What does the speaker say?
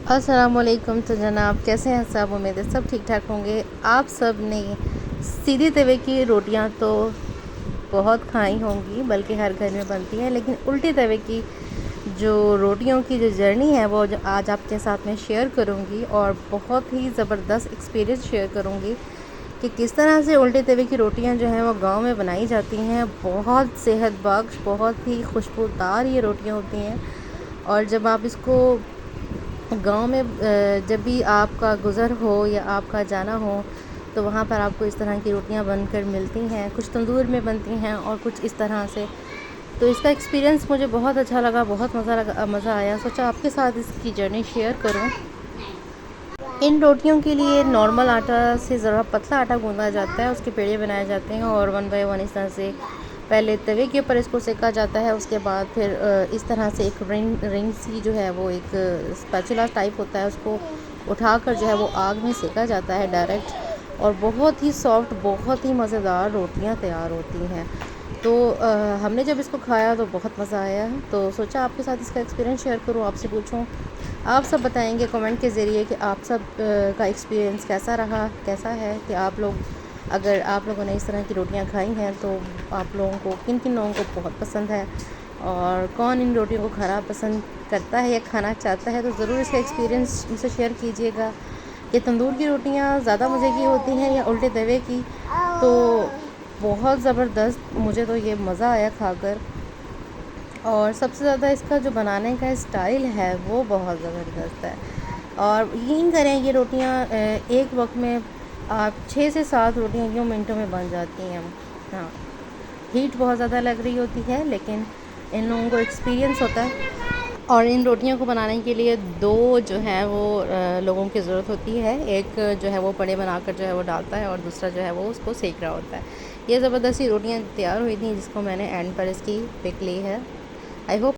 अस्सलामुअलैकुम। तो जनाब कैसे हैं सब? उम्मीद है सब ठीक ठाक होंगे। आप सब ने सीधी तवे की रोटियां तो बहुत खाई होंगी, बल्कि हर घर में बनती है, लेकिन उल्टी तवे की जो रोटियों की जो जर्नी है वो जो आज आपके साथ में शेयर करूंगी, और बहुत ही ज़बरदस्त एक्सपीरियंस शेयर करूंगी कि किस तरह से उल्टे तवे की रोटियां जो हैं वो गांव में बनाई जाती हैं। बहुत सेहत बख्श, बहुत ही खुशबूदार ये रोटियां होती हैं। और जब आप इसको गांव में जब भी आपका गुज़र हो या आपका जाना हो, तो वहाँ पर आपको इस तरह की रोटियां बनकर मिलती हैं। कुछ तंदूर में बनती हैं और कुछ इस तरह से। तो इसका एक्सपीरियंस मुझे बहुत अच्छा लगा, बहुत मज़ा आया। सोचा आपके साथ इसकी जर्नी शेयर करूं। इन रोटियों के लिए नॉर्मल आटा से ज़रा पतला आटा गूंदा जाता है, उसके पेड़े बनाए जाते हैं और वन बाय वन इस तरह से पहले तवे के ऊपर इसको सेका जाता है। उसके बाद फिर इस तरह से एक रिंग सी जो है वो एक स्पैचुला टाइप होता है, उसको उठाकर जो है वो आग में सेका जाता है डायरेक्ट, और बहुत ही सॉफ्ट, बहुत ही मज़ेदार रोटियां तैयार होती हैं। तो हमने जब इसको खाया तो बहुत मज़ा आया, तो सोचा आपके साथ इसका एक्सपीरियंस शेयर करूं, आपसे पूछूं। आप सब बताएंगे कमेंट के ज़रिए कि आप सब का एक्सपीरियंस कैसा रहा, कैसा है कि आप लोग, अगर आप लोगों ने इस तरह की रोटियां खाई हैं तो आप लोगों को, किन किन लोगों को बहुत पसंद है, और कौन इन रोटियों को खाना पसंद करता है या खाना चाहता है। तो ज़रूर इसका एक्सपीरियंस मुझसे शेयर कीजिएगा कि तंदूर की रोटियां ज़्यादा मज़े की होती हैं या उल्टे तवे की। तो बहुत ज़बरदस्त, मुझे तो ये मज़ा आया खाकर। और सबसे ज़्यादा इसका जो बनाने का स्टाइल है वो बहुत ज़बरदस्त है। और यकीन करें, ये रोटियां एक वक्त में आप 6 से 7 रोटियां यूँ मिनटों में बन जाती हैं। हाँ, हीट बहुत ज़्यादा लग रही होती है, लेकिन इन लोगों को एक्सपीरियंस होता है। और इन रोटियों को बनाने के लिए दो जो है वो लोगों की ज़रूरत होती है। एक जो है वो बड़े बनाकर जो है वो डालता है, और दूसरा जो है वो उसको सेक रहा होता है। ये ज़बरदस्ती रोटियां तैयार हुई थी, जिसको मैंने एंड पर इसकी पिक ली है। I hope